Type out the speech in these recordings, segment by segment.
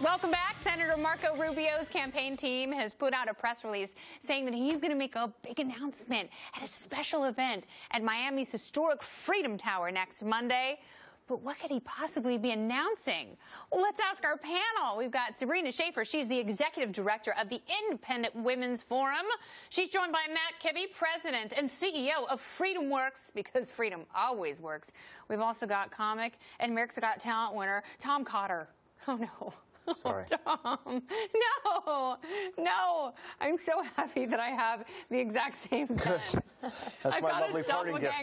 Welcome back. Senator Marco Rubio's campaign team has put out a press release saying that he's going to make a big announcement at a special event at Miami's historic Freedom Tower next Monday. But what could he possibly be announcing? Well, let's ask our panel. We've got Sabrina Schaefer. She's the executive director of the Independent Women's Forum. She's joined by Matt Kibbe, president and CEO of Freedom Works, because freedom always works. We've also got comic and America's Got Talent winner Tom Cotter. Oh, no. Sorry. Tom, no. I'm so happy that I have the exact same pen. That's my lovely party gift.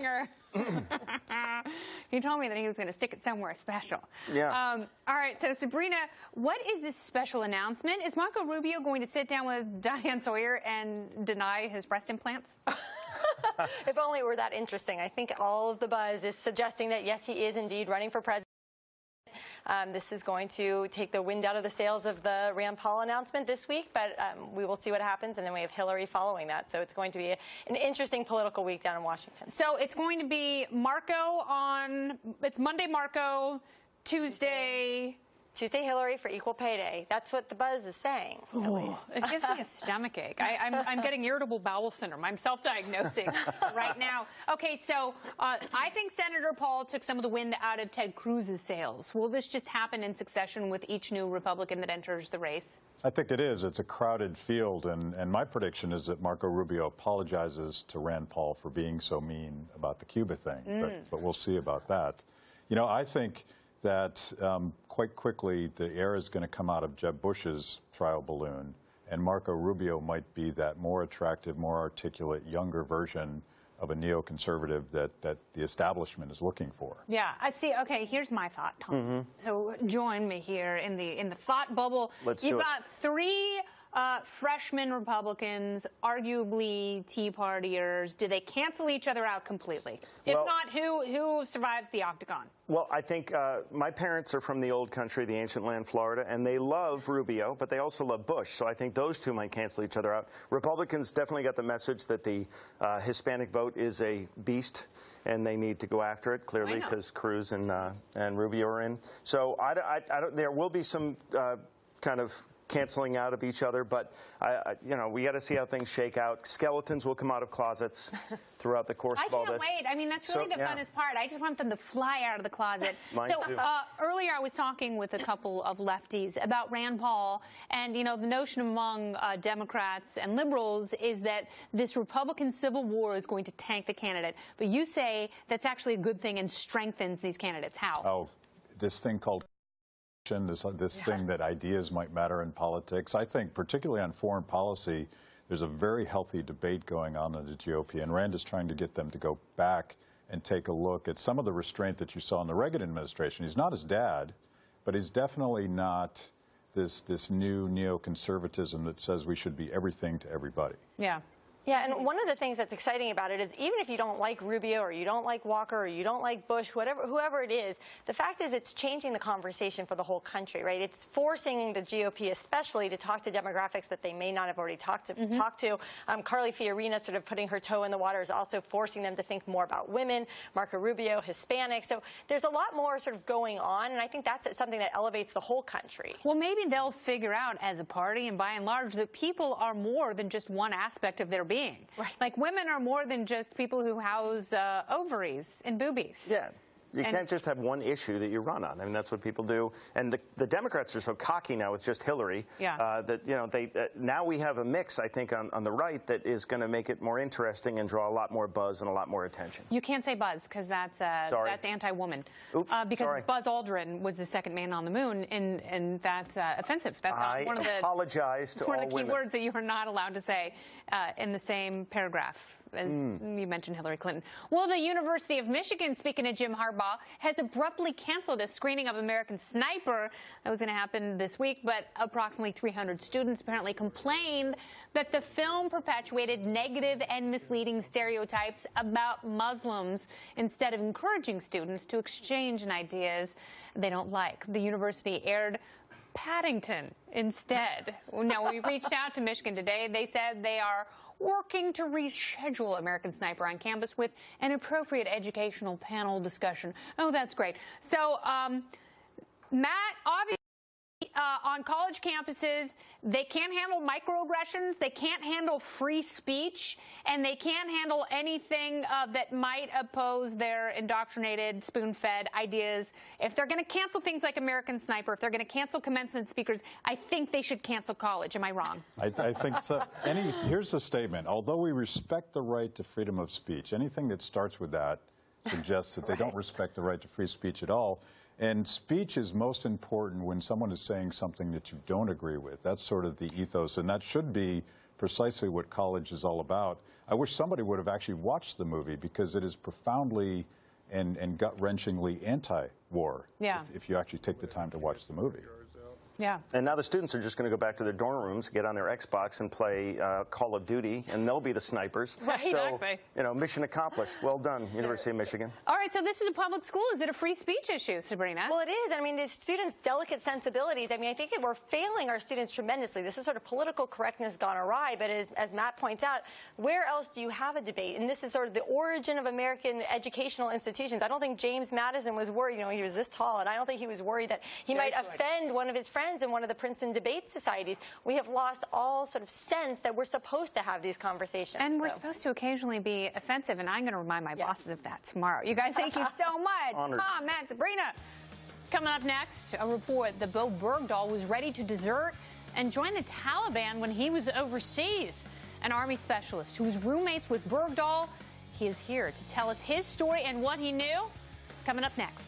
He told me that he was going to stick it somewhere special. Yeah. All right, so Sabrina, what is this special announcement? Is Marco Rubio going to sit down with Diane Sawyer and deny his breast implants? If only it were that interesting. I think all of the buzz is suggesting that, yes, he is indeed running for president. This is going to take the wind out of the sails of the Rand Paul announcement this week, but we will see what happens, and then we have Hillary following that. So it's going to be an interesting political week down in Washington. So it's going to be it's Monday Marco, Tuesday Hillary for Equal Pay Day. That's what the buzz is saying. It gives me a stomach ache. I'm getting irritable bowel syndrome. I'm self-diagnosing right now. Okay, so I think Senator Paul took some of the wind out of Ted Cruz's sails. Will this just happen in succession with each new Republican that enters the race? I think it is. It's a crowded field, and my prediction is that Marco Rubio apologizes to Rand Paul for being so mean about the Cuba thing, but we'll see about that. You know, I think that quite quickly the air is going to come out of Jeb Bush's trial balloon, and Marco Rubio might be that more attractive, more articulate, younger version of a neoconservative that the establishment is looking for. Yeah, I see. Okay, here's my thought, Tom. So join me here in the thought bubble. You've got three freshman Republicans, arguably Tea Partiers. Do they cancel each other out completely? If not, who survives the octagon? Well, I think my parents are from the old country, the ancient land, Florida, and they love Rubio, but they also love Bush. So I think those two might cancel each other out. Republicans definitely got the message that the Hispanic vote is a beast, and they need to go after it, clearly, because Cruz and Rubio are in. So there will be some kind of canceling out of each other, but you know, we got to see how things shake out. Skeletons will come out of closets throughout the course of all this. I can't wait. I mean, that's really the funnest part. I just want them to fly out of the closet. Mine too. Earlier I was talking with a couple of lefties about Rand Paul, and you know, the notion among Democrats and liberals is that this Republican Civil War is going to tank the candidate. But you say that's actually a good thing and strengthens these candidates. How? Oh, this thing called this thing that ideas might matter in politics. I think particularly on foreign policy, there's a very healthy debate going on in the GOP, and Rand is trying to get them to go back and take a look at some of the restraint that you saw in the Reagan administration. He's not his dad, but he's definitely not this new neoconservatism that says we should be everything to everybody. Yeah. Yeah, and one of the things that's exciting about it is even if you don't like Rubio or you don't like Walker or you don't like Bush, whoever it is, the fact is it's changing the conversation for the whole country, right? It's forcing the GOP especially to talk to demographics that they may not have already talked to. Carly Fiorina sort of putting her toe in the water is also forcing them to think more about women, Marco Rubio, Hispanics. So there's a lot more sort of going on, and I think that's something that elevates the whole country. Well, maybe they'll figure out as a party and by and large that people are more than just one aspect of their being. Right. Like women are more than just people who house ovaries and boobies. Yeah. You can't just have one issue that you run on. I mean, that's what people do. And the Democrats are so cocky now with just Hillary that, you know, now we have a mix, I think, on the right that is going to make it more interesting and draw a lot more buzz and a lot more attention. You can't say buzz because that's anti-woman. Oops, because Buzz Aldrin was the second man on the moon, and that's offensive. That's not one of the apologize to all women. One of the key words that you are not allowed to say in the same paragraph. As you mentioned Hillary Clinton. Well, the University of Michigan, speaking of Jim Harbaugh, has abruptly canceled a screening of American Sniper that was going to happen this week, but approximately 300 students apparently complained that the film perpetuated negative and misleading stereotypes about Muslims instead of encouraging students to exchange ideas they don't like. The university aired Paddington instead. Now, we reached out to Michigan today. They said they are working to reschedule American Sniper on campus with an appropriate educational panel discussion. Oh, that's great. So, Matt, obviously, on college campuses, they can't handle microaggressions, they can't handle free speech, and they can't handle anything that might oppose their indoctrinated, spoon-fed ideas. If they're going to cancel things like American Sniper, if they're going to cancel commencement speakers, I think they should cancel college. Am I wrong? I think so. Here's the statement. Although we respect the right to freedom of speech, anything that starts with that suggests that they don't respect the right to free speech at all. And speech is most important when someone is saying something that you don't agree with. That's sort of the ethos, and that should be precisely what college is all about. I wish somebody would have actually watched the movie, because it is profoundly and gut-wrenchingly anti-war, if you actually take the time to watch the movie. Yeah. And now the students are just going to go back to their dorm rooms, get on their Xbox and play Call of Duty, and they'll be the snipers. Right. So, Exactly. you know, mission accomplished. Well done, University of Michigan. All right, so this is a public school. Is it a free speech issue, Sabrina? Well, it is. I mean, the students' delicate sensibilities. I mean, I think that we're failing our students tremendously. This is sort of political correctness gone awry. But as Matt points out, where else do you have a debate? And this is sort of the origin of American educational institutions. I don't think James Madison was worried. You know, he was this tall, and I don't think he was worried that he might offend one of his friends in one of the Princeton debate societies. We have lost all sort of sense that we're supposed to have these conversations. And we're supposed to occasionally be offensive, and I'm going to remind my bosses of that tomorrow. You guys, thank you so much. Honored. Tom, Matt, Sabrina. Coming up next, a report that Bill Bergdahl was ready to desert and join the Taliban when he was overseas. An Army specialist who was roommates with Bergdahl, he is here to tell us his story and what he knew. Coming up next.